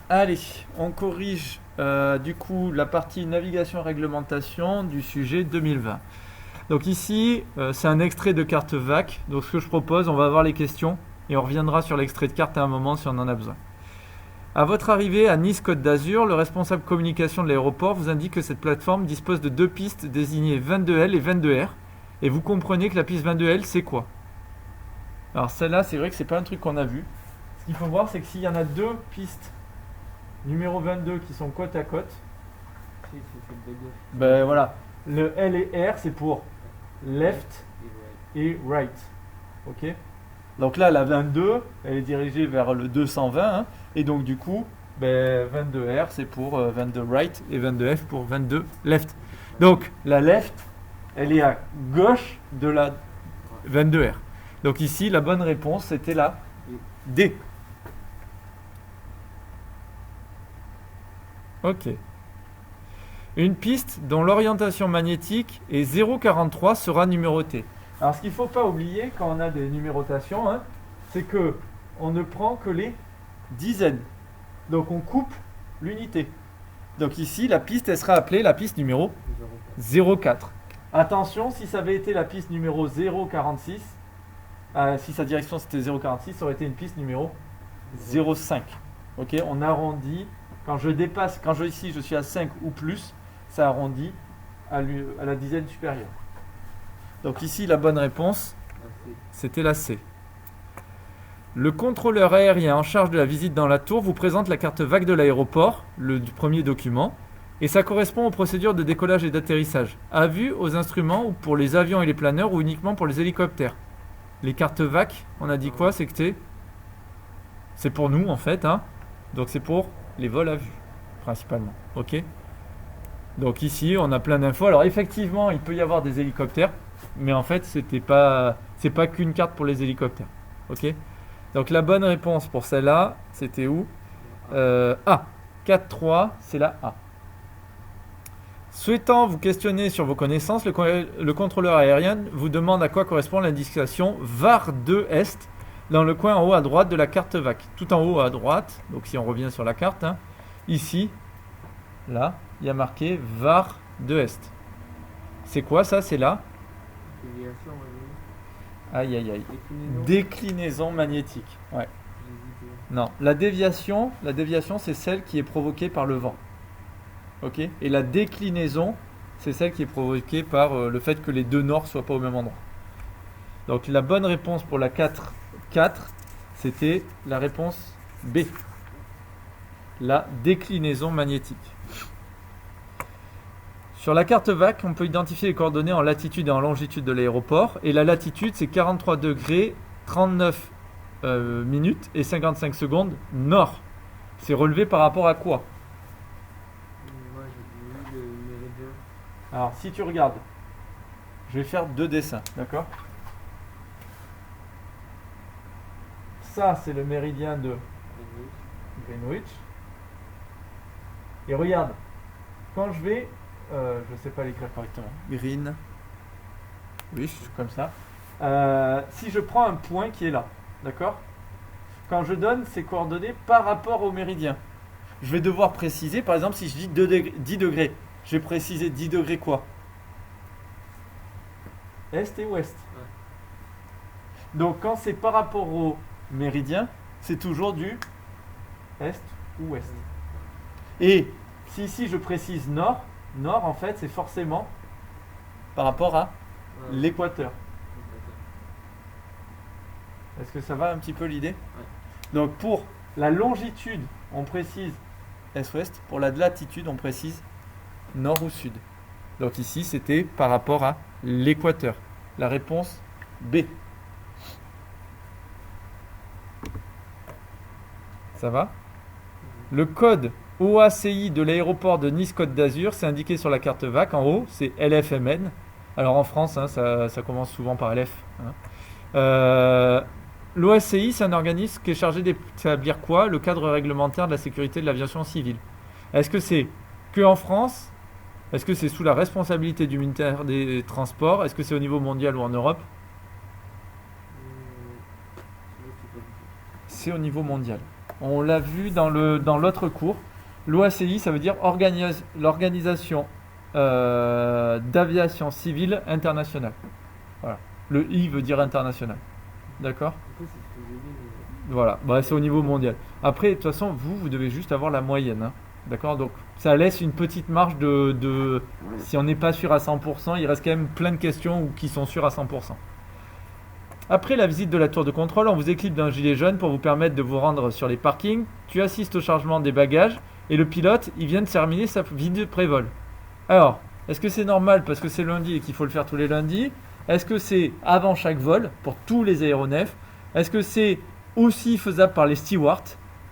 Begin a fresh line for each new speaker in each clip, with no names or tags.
Allez, on corrige du coup la partie navigation et réglementation du sujet 2020. Donc ici, c'est un extrait de carte VAC. Donc ce que je propose, on va voir les questions et on reviendra sur l'extrait de carte à un moment si on en a besoin. À votre arrivée à Nice-Côte d'Azur, le responsable communication de l'aéroport vous indique que cette plateforme dispose de deux pistes désignées 22L et 22R. Et vous comprenez que la piste 22L, c'est quoi? Alors celle-là, c'est vrai que c'est pas un truc qu'on a vu. Ce qu'il faut voir, c'est que s'il y en a deux pistes numéro 22 qui sont côte à côte, ben voilà, le L et R, c'est pour left et right. Ok. Donc là, la 22, elle est dirigée vers le 220, hein, et donc du coup, ben, 22R, c'est pour 22 right et 22F pour 22 left. Donc la left, elle est à gauche de la 22R. Donc ici, la bonne réponse, c'était la D. Ok. Une piste dont l'orientation magnétique est 0,43 sera numérotée. Alors ce qu'il ne faut pas oublier quand on a des numérotations, hein, c'est que on ne prend que les dizaines. Donc on coupe l'unité. Donc ici, la piste, elle sera appelée la piste numéro 0,4. Attention, si ça avait été la piste numéro 0,46, si sa direction c'était 0,46, ça aurait été une piste numéro 0,5. Ok, on arrondit. Quand ici je suis à 5 ou plus, ça arrondit à la dizaine supérieure. Donc ici, la bonne réponse, c'était la C. Le contrôleur aérien en charge de la visite dans la tour vous présente la carte VAC de l'aéroport, du premier document, et ça correspond aux procédures de décollage et d'atterrissage, à vue, aux instruments, ou pour les avions et les planeurs, ou uniquement pour les hélicoptères. Les cartes VAC, on a dit quoi? C'est pour nous en fait, hein. Donc c'est pour les vols à vue, principalement. Ok. Donc ici, on a plein d'infos. Alors effectivement, il peut y avoir des hélicoptères, mais en fait, c'est pas qu'une carte pour les hélicoptères. Ok. Donc la bonne réponse pour celle-là, c'était où? A. 4-3, c'est la A. Souhaitant vous questionner sur vos connaissances, le contrôleur aérien vous demande à quoi correspond l'indication VAR 2 Est dans le coin en haut à droite de la carte VAC. Tout en haut à droite, donc si on revient sur la carte, hein, ici, là, il y a marqué VAR 2 Est. C'est quoi ça? C'est là? Aïe aïe aïe. Déclinaison magnétique. Ouais. Non, la déviation, c'est celle qui est provoquée par le vent. Ok. Et la déclinaison, c'est celle qui est provoquée par le fait que les deux nord soient pas au même endroit. Donc la bonne réponse pour la 4, c'était la réponse B. La déclinaison magnétique. Sur la carte VAC, on peut identifier les coordonnées en latitude et en longitude de l'aéroport. Et la latitude, c'est 43 degrés, 39 minutes et 55 secondes nord. C'est relevé par rapport à quoi? Alors, si tu regardes, je vais faire deux dessins, d'accord? Ça, c'est le méridien de Greenwich. Et regarde, quand je vais, je ne sais pas l'écrire correctement, Green, oui, comme ça. Si je prends un point qui est là, d'accord? Quand je donne ces coordonnées par rapport au méridien, je vais devoir préciser, par exemple, si je dis 10 degrés, je vais préciser 10 degrés quoi? Est et ouest. Donc quand c'est par rapport au méridien, c'est toujours du est ou ouest. Et si ici je précise nord, nord en fait c'est forcément par rapport à l'équateur. Est-ce que ça va un petit peu l'idée? Donc pour la longitude, on précise est-ouest. Pour la latitude, on précise nord ou sud. Donc ici, c'était par rapport à l'équateur. La réponse B. Ça va? Le code OACI de l'aéroport de Nice-Côte d'Azur, c'est indiqué sur la carte VAC. En haut, c'est LFMN. Alors en France, hein, ça commence souvent par LF. Hein. L'OACI, c'est un organisme qui est chargé d'établir quoi? Le cadre réglementaire de la sécurité de l'aviation civile. Est-ce que c'est que en France? Est-ce que c'est sous la responsabilité du ministère des Transports? Est-ce que c'est au niveau mondial ou en Europe? C'est au niveau mondial. On l'a vu dans l'autre cours. L'OACI, ça veut dire l'Organisation d'aviation civile internationale. Voilà. Le I veut dire international. D'accord? Voilà, bah, c'est au niveau mondial. Après, de toute façon, vous devez juste avoir la moyenne. Hein. D'accord? Donc, ça laisse une petite marge de. Si on n'est pas sûr à 100%, il reste quand même plein de questions qui sont sûres à 100%. Après la visite de la tour de contrôle, on vous équipe d'un gilet jaune pour vous permettre de vous rendre sur les parkings. Tu assistes au chargement des bagages et le pilote, il vient de terminer sa visite de prévol. Alors, est-ce que c'est normal parce que c'est lundi et qu'il faut le faire tous les lundis? Est-ce que c'est avant chaque vol pour tous les aéronefs? Est-ce que c'est aussi faisable par les stewards?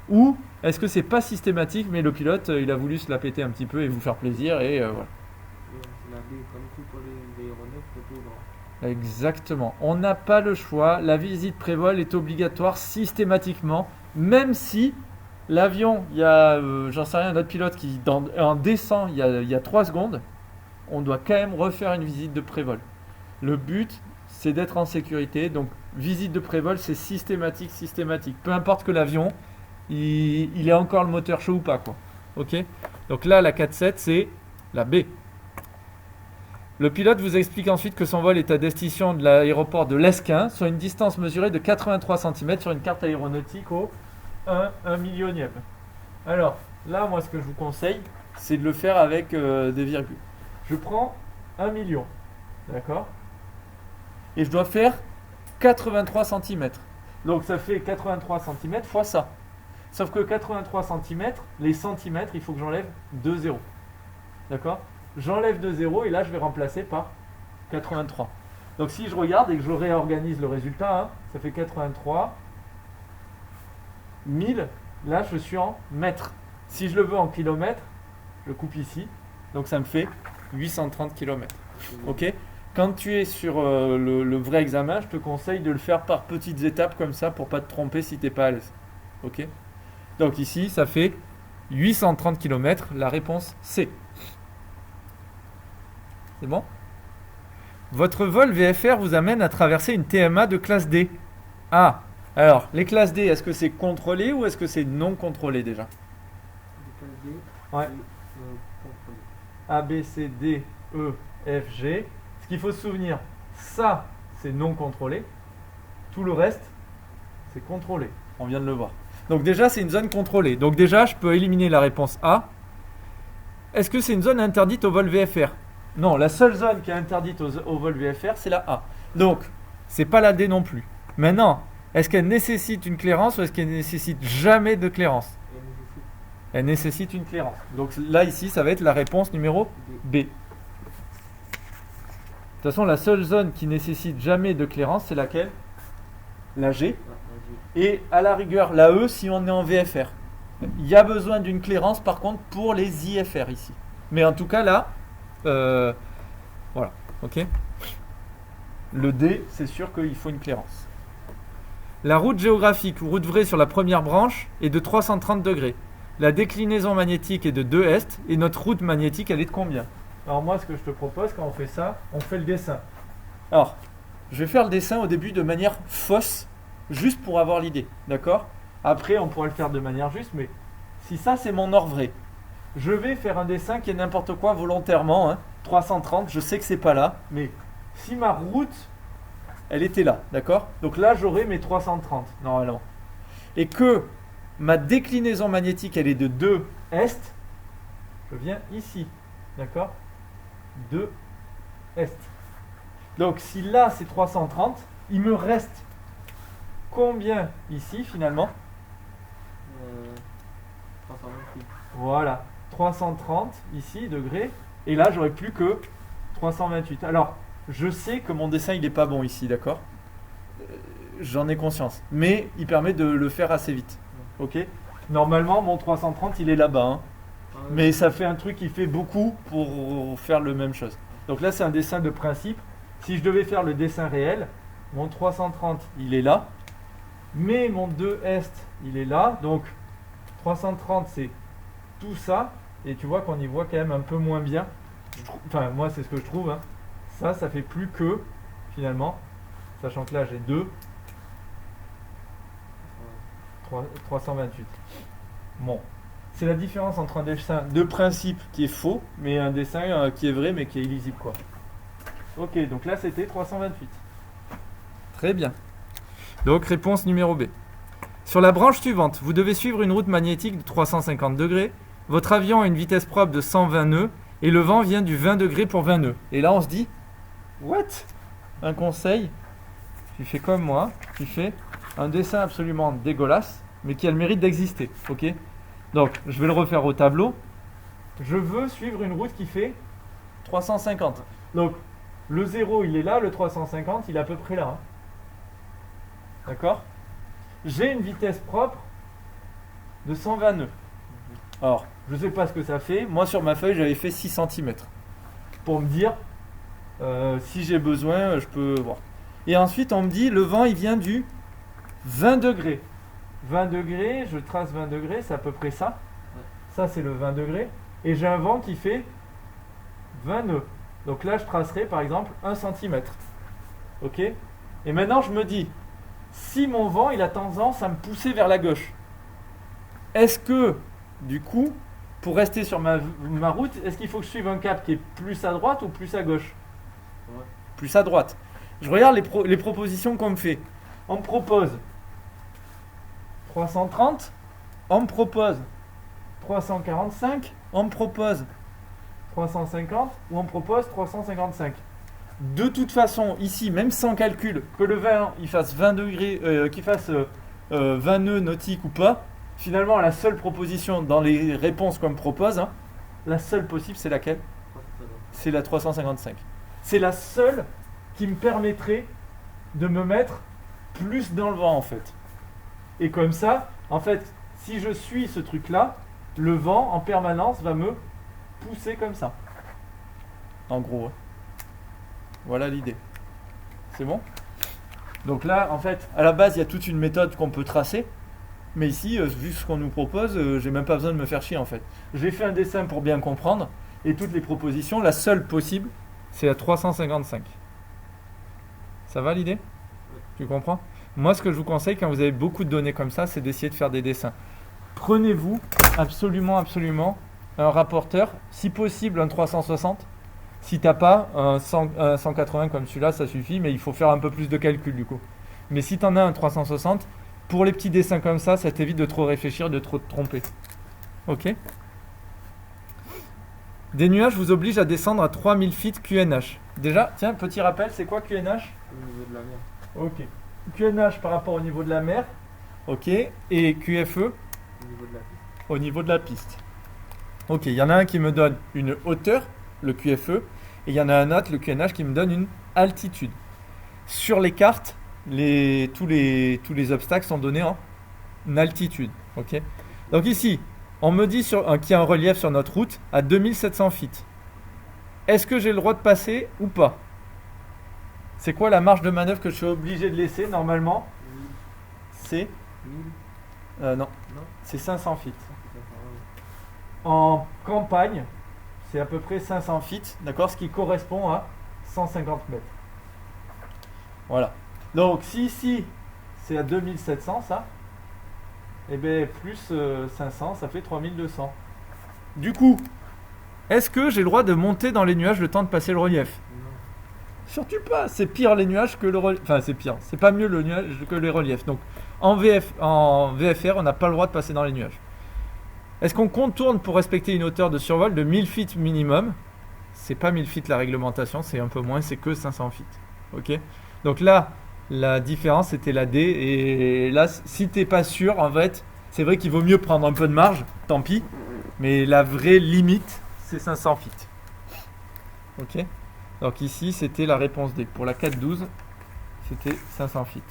Ou est-ce que c'est pas systématique mais le pilote, il a voulu se la péter un petit peu et vous faire plaisir et voilà. Exactement. On n'a pas le choix. La visite prévol est obligatoire systématiquement, même si l'avion, il y a, j'en sais rien, notre pilote qui en descend il y a 3 secondes, on doit quand même refaire une visite de prévol. Le but, c'est d'être en sécurité. Donc, visite de prévol, c'est systématique. Peu importe que l'avion, il ait encore le moteur chaud ou pas, quoi. Ok? Donc là, la 4-7, c'est la B. Le pilote vous explique ensuite que son vol est à destination de l'aéroport de Lesquin sur une distance mesurée de 83 cm sur une carte aéronautique au 1 millionième. Alors, là, moi, ce que je vous conseille, c'est de le faire avec des virgules. Je prends 1 million, d'accord? Et je dois faire 83 cm. Donc, ça fait 83 cm fois ça. Sauf que 83 cm, les centimètres, il faut que j'enlève 2 zéros. D'accord? J'enlève 2 zéros et là je vais remplacer par 83. Donc si je regarde et que je réorganise le résultat, hein, ça fait 83 1000. Là je suis en mètres. Si je le veux en kilomètres, je coupe ici. Donc ça me fait 830 km. Ok? Quand tu es sur le vrai examen, je te conseille de le faire par petites étapes comme ça pour pas te tromper si tu n'es pas à l'aise. Ok? Donc ici ça fait 830 km. La réponse C. C'est bon? Votre vol VFR vous amène à traverser une TMA de classe D. Ah, alors, les classes D, est-ce que c'est contrôlé ou est-ce que c'est non contrôlé déjà? Ouais. A, B, C, D, E, F, G. Ce qu'il faut se souvenir, ça, c'est non contrôlé. Tout le reste, c'est contrôlé. On vient de le voir. Donc déjà, c'est une zone contrôlée. Donc déjà, je peux éliminer la réponse A. Est-ce que c'est une zone interdite au vol VFR? Non, la seule zone qui est interdite au vol VFR, c'est la A. Donc, c'est pas la D non plus. Maintenant, est-ce qu'elle nécessite une clairance ou est-ce qu'elle nécessite jamais de clairance? Elle nécessite une clairance. Donc là, ici, ça va être la réponse numéro B. De toute façon, la seule zone qui nécessite jamais de clairance, c'est laquelle? La G. Et à la rigueur, la E si on est en VFR. Il y a besoin d'une clairance, par contre, pour les IFR ici. Mais en tout cas, là, voilà, ok. Le D, c'est sûr qu'il faut une clairance. La route géographique ou route vraie sur la première branche est de 330 degrés. La déclinaison magnétique est de 2 est et notre route magnétique, elle est de combien? Alors moi, ce que je te propose, quand on fait ça, on fait le dessin. Alors, je vais faire le dessin au début de manière fausse, juste pour avoir l'idée, d'accord? Après, on pourra le faire de manière juste, mais si ça, c'est mon or vrai, je vais faire un dessin qui est n'importe quoi volontairement, hein, 330, je sais que c'est pas là, mais si ma route, elle était là, d'accord? Donc là, j'aurai mes 330, normalement. Et que ma déclinaison magnétique, elle est de 2 est, je viens ici, d'accord? 2 est. Donc si là, c'est 330, il me reste combien ici, finalement?
328.
Voilà. 330 ici, degrés, et là j'aurai plus que 328. Alors, je sais que mon dessin il n'est pas bon ici, d'accord? J'en ai conscience, mais il permet de le faire assez vite, ok? Normalement, mon 330 il est là-bas, hein. Mais ça fait un truc qui fait beaucoup pour faire le même chose. Donc là, c'est un dessin de principe. Si je devais faire le dessin réel, mon 330 il est là, mais mon 2 est il est là, donc 330 c'est tout ça. Et tu vois qu'on y voit quand même un peu moins bien. Enfin, moi, c'est ce que je trouve. Hein. Ça fait plus que, finalement, sachant que là, j'ai 2, 328. Bon. C'est la différence entre un dessin de principe qui est faux, mais un dessin qui est vrai, mais qui est illisible, quoi. Ok, donc là, c'était 328. Très bien. Donc, réponse numéro B. Sur la branche suivante, vous devez suivre une route magnétique de 350 degrés. Votre avion a une vitesse propre de 120 nœuds et le vent vient du 20 degrés pour 20 nœuds. Et là, on se dit, what? Un conseil, tu fais comme moi, tu fais un dessin absolument dégueulasse, mais qui a le mérite d'exister. Ok? Donc, je vais le refaire au tableau. Je veux suivre une route qui fait 350. Donc, le 0, il est là, le 350, il est à peu près là. Hein. D'accord? J'ai une vitesse propre de 120 nœuds. Alors, je ne sais pas ce que ça fait. Moi, sur ma feuille, j'avais fait 6 cm. Pour me dire, si j'ai besoin, je peux voir. Et ensuite, on me dit, le vent, il vient du 20 degrés. 20 degrés, je trace 20 degrés, c'est à peu près ça. Ça, c'est le 20 degrés. Et j'ai un vent qui fait 20 nœuds. Donc là, je tracerai, par exemple, 1 cm. Ok? Et maintenant, je me dis, si mon vent, il a tendance à me pousser vers la gauche, est-ce que, du coup, pour rester sur ma route, est-ce qu'il faut que je suive un cap qui est plus à droite ou plus à gauche? Plus à droite. Je regarde les propositions qu'on me fait. On me propose 330, on me propose 345, on me propose 350 ou on me propose 355. De toute façon, ici, même sans calcul, que le vent il fasse 20 degrés, qu'il fasse 20 nœuds nautiques ou pas, finalement, la seule proposition dans les réponses qu'on me propose, hein, la seule possible, c'est laquelle? C'est la 355. C'est la seule qui me permettrait de me mettre plus dans le vent, en fait. Et comme ça, en fait, si je suis ce truc-là, le vent, en permanence, va me pousser comme ça. En gros. Voilà l'idée. C'est bon? Donc là, en fait, à la base, il y a toute une méthode qu'on peut tracer. Mais ici, vu ce qu'on nous propose, j'ai même pas besoin de me faire chier, en fait. J'ai fait un dessin pour bien comprendre. Et toutes les propositions, la seule possible, c'est la 355. Ça va l'idée? Tu comprends? Moi, ce que je vous conseille quand vous avez beaucoup de données comme ça, c'est d'essayer de faire des dessins. Prenez-vous absolument un rapporteur, si possible un 360. Si tu n'as pas un 180 comme celui-là, ça suffit, mais il faut faire un peu plus de calcul du coup. Mais si tu en as un 360, pour les petits dessins comme ça t'évite de trop réfléchir, de trop te tromper. Ok? Des nuages vous obligent à descendre à 3000 feet QNH. Déjà, tiens, petit rappel, c'est quoi QNH?
Au niveau de la mer.
Ok. QNH par rapport au niveau de la mer. Ok. Et QFE?
Au niveau de la piste.
Au niveau de la piste. Ok, il y en a un qui me donne une hauteur, le QFE, et il y en a un autre, le QNH, qui me donne une altitude. Sur les cartes, tous les obstacles sont donnés en altitude. Ok. Donc ici, on me dit qu'il y a un relief sur notre route à 2700 feet. Est-ce que j'ai le droit de passer ou pas? C'est quoi la marge de manœuvre que je suis obligé de laisser normalement? C'est
1000.
non,
Non.
c'est 500 feet.
C'est ça,
En campagne, c'est à peu près 500 feet, d'accord, ce qui correspond à 150 mètres. Voilà. Donc si ici c'est à 2700 ça, et bien plus 500, ça fait 3200. Du coup, est-ce que j'ai le droit de monter dans les nuages le temps de passer le relief?
Non.
Surtout pas, c'est pire les nuages que le relief. Enfin, c'est pire, c'est pas mieux le nuage que les reliefs. Donc en VFR, on n'a pas le droit de passer dans les nuages. Est-ce qu'on contourne pour respecter une hauteur de survol de 1000 feet minimum? C'est pas 1000 feet la réglementation, c'est un peu moins, c'est que 500 feet. Ok? Donc là, la différence c'était la D. Et là, si t'es pas sûr, en fait, c'est vrai qu'il vaut mieux prendre un peu de marge, tant pis. Mais la vraie limite, c'est 500 feet. Ok? Donc ici, c'était la réponse D. Pour la 412, c'était 500 feet.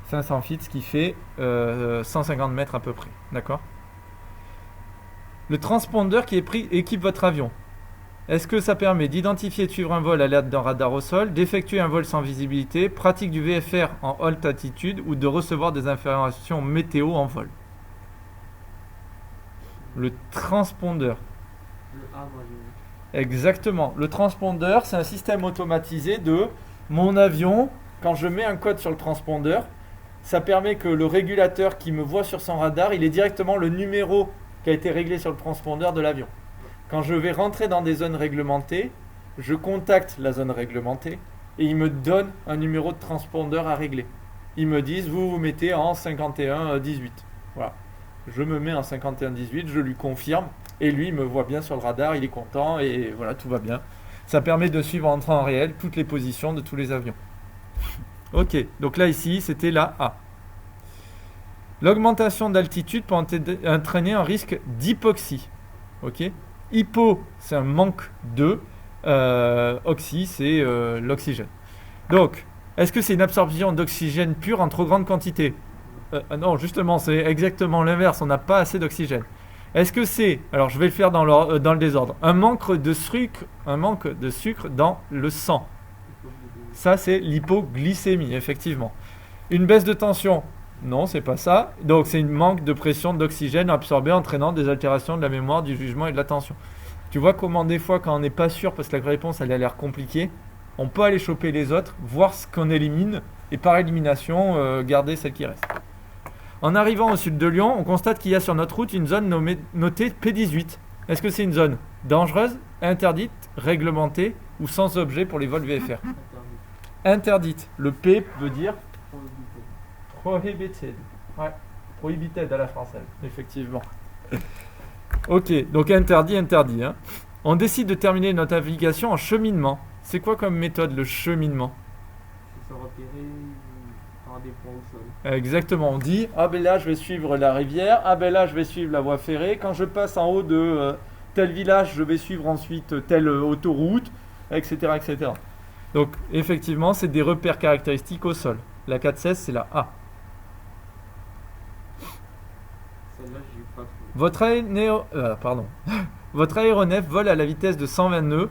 500 feet, ce qui fait 150 mètres à peu près. D'accord? Le transpondeur qui équipe votre avion. Est-ce que ça permet d'identifier et de suivre un vol à l'aide d'un radar au sol, d'effectuer un vol sans visibilité, pratique du VFR en haute altitude ou de recevoir des informations météo en vol? Le transpondeur.
Le A, moi j'ai vu.
Exactement. Le transpondeur, c'est un système automatisé de mon avion. Quand je mets un code sur le transpondeur, ça permet que le régulateur qui me voit sur son radar, il est directement le numéro qui a été réglé sur le transpondeur de l'avion. Quand je vais rentrer dans des zones réglementées, je contacte la zone réglementée et ils me donnent un numéro de transpondeur à régler. Ils me disent, vous vous mettez en 51-18. Voilà. Je me mets en 51-18, je lui confirme et lui il me voit bien sur le radar, il est content et voilà, tout va bien. Ça permet de suivre en temps réel toutes les positions de tous les avions. Ok, donc là ici c'était la A. L'augmentation d'altitude peut entraîner un risque d'hypoxie. Ok, hypo c'est un manque de, oxy c'est l'oxygène. Donc, est-ce que c'est une absorption d'oxygène pur en trop grande quantité? Non, justement, c'est exactement l'inverse, on n'a pas assez d'oxygène. Est-ce que c'est, alors je vais le faire dans le désordre, un manque de sucre dans le sang? Ça, c'est l'hypoglycémie, effectivement. Une baisse de tension? Non, c'est pas ça. Donc, c'est un manque de pression d'oxygène absorbé entraînant des altérations de la mémoire, du jugement et de l'attention. Tu vois comment des fois, quand on n'est pas sûr, parce que la réponse, elle a l'air compliquée, on peut aller choper les autres, voir ce qu'on élimine, et par élimination, garder celle qui reste. En arrivant au sud de Lyon, on constate qu'il y a sur notre route une zone notée P18. Est-ce que c'est une zone dangereuse, interdite, réglementée ou sans objet pour les vols VFR? Interdite. Le P veut dire prohibited. Ouais, prohibited à la française, effectivement. Ok, donc interdit. Hein. On décide de terminer notre navigation en cheminement. C'est quoi comme méthode le cheminement?
C'est se repérer par des points au sol.
Exactement, on dit ah ben là je vais suivre la rivière, ah ben là je vais suivre la voie ferrée, quand je passe en haut de tel village je vais suivre ensuite telle autoroute, etc., etc. Donc effectivement c'est des repères caractéristiques au sol. La 416 c'est la A.
Celle-là, j'ai pas trouvé.
Votre aéronef vole à la vitesse de 120 nœuds,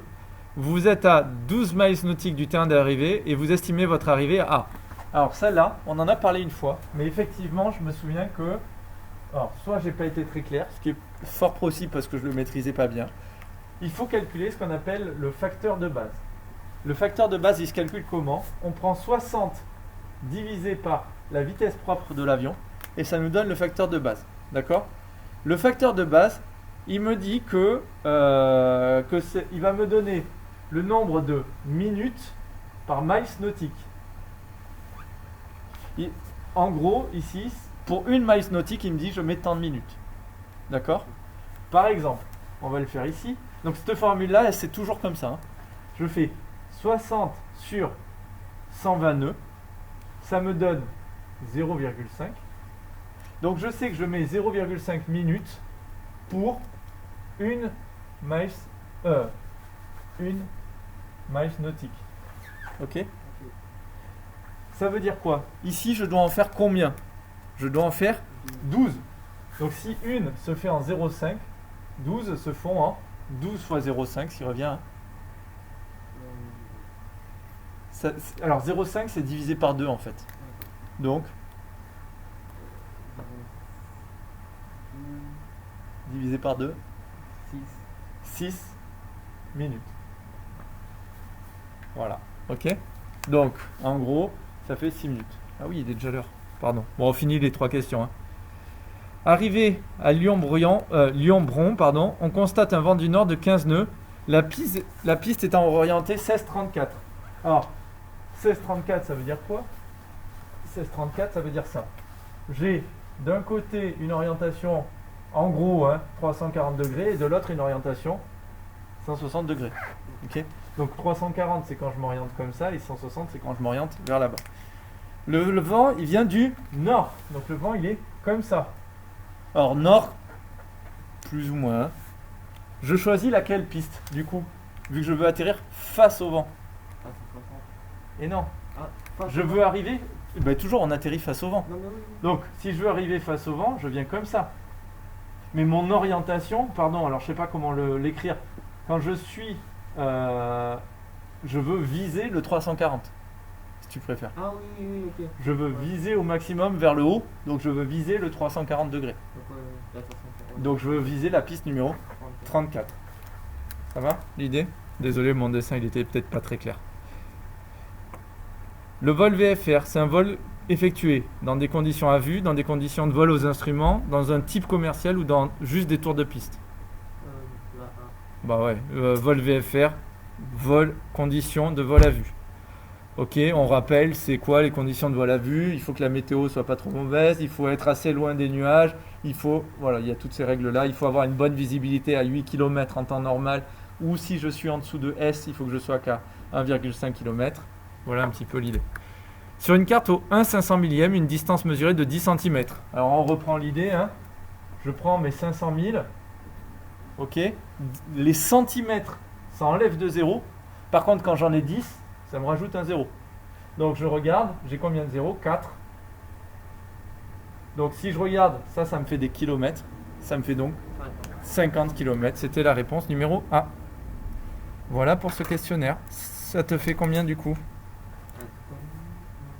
vous êtes à 12 miles nautiques du terrain d'arrivée et vous estimez votre arrivée à A. Alors celle-là, on en a parlé une fois, mais effectivement, je me souviens que, alors soit j'ai pas été très clair, ce qui est fort possible parce que je le maîtrisais pas bien. Il faut calculer ce qu'on appelle le facteur de base. Le facteur de base, il se calcule comment? On prend 60 divisé par la vitesse propre de l'avion et ça nous donne le facteur de base. D'accord? Le facteur de base, il me dit que, il va me donner le nombre de minutes par miles nautique. En gros, ici, pour une miles nautique, il me dit je mets tant de minutes. D'accord? Par exemple, on va le faire ici. Donc cette formule-là, c'est toujours comme ça. Hein. Je fais 60 sur 120 nœuds. Ça me donne 0,5. Donc je sais que je mets 0,5 minutes pour une miles nautique. Ok? Ça veut dire quoi? Ici, je dois en faire combien? Je dois en faire 12. Donc si une se fait en 0,5, 12 se font en 12 fois 0,5, ce qui revient à... Alors 0,5 c'est divisé par 2 en fait. Donc, divisé par 2, 6 minutes. Voilà, ok? Donc, en gros, ça fait 6 minutes. Ah oui, il est déjà l'heure. Pardon. Bon, on finit les 3 questions. Hein. Arrivé à Lyon-Bron, on constate un vent du nord de 15 nœuds. La piste étant orientée 16-34. Alors, 16-34, ça veut dire quoi? 16-34, ça veut dire ça. J'ai d'un côté une orientation, en gros, 340 degrés, et de l'autre une orientation 160 degrés. Ok? Donc 340, c'est quand je m'oriente comme ça, et 160, c'est quand je m'oriente vers là-bas. Le vent, il vient du nord. Donc le vent, il est comme ça. Alors nord, plus ou moins. Je choisis laquelle piste, du coup, vu que je veux atterrir face au vent.
Ah, c'est 60.
Et non, je
au
veux arriver, toujours on atterrit face au vent.
Non.
Donc si je veux arriver face au vent, je viens comme ça. Mais mon orientation, alors je sais pas comment l'écrire, quand je suis, je veux viser le 340, si tu préfères.
Ah oui, ok.
Je veux viser au maximum vers le haut, donc je veux viser le 340 degrés. Donc je veux viser la piste numéro 34. Ça va l'idée? Désolé, mon dessin il était peut-être pas très clair. Le vol VFR, c'est un vol effectué dans des conditions à vue, dans des conditions de vol aux instruments, dans un type commercial ou dans juste des tours de piste?
La 1.
Bah ouais, vol VFR, vol, conditions de vol à vue. Ok, on rappelle, c'est quoi les conditions de vol à vue? Il faut que la météo soit pas trop mauvaise, il faut être assez loin des nuages, voilà, il y a toutes ces règles-là, il faut avoir une bonne visibilité à 8 km en temps normal, ou si je suis en dessous de S, il faut que je sois qu'à 1,5 km. Voilà un petit peu l'idée. Sur une carte au 1/500 millième, une distance mesurée de 10 cm. Alors on reprend l'idée, hein. Je prends mes 500 000, ok, les centimètres, ça enlève de 0. Par contre, quand j'en ai 10, ça me rajoute un 0. Donc je regarde, j'ai combien de 0? 4. Donc si je regarde, ça me fait des kilomètres. Ça me fait donc 50 km. C'était la réponse numéro A. Voilà pour ce questionnaire. Ça te fait combien du coup?